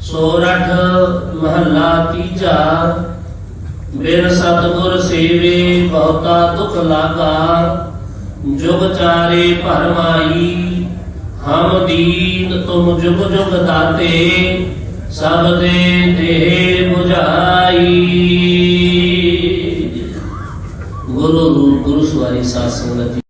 सोरठ महला तीजा। बिन सतगुर सेवे बहुता दुख लागा। जुग चारे भरमाई हम दीन तुम जुग जुग दाते। सब दे देह बुझाई। गुरु रूप गुरु सवारी साध संगत।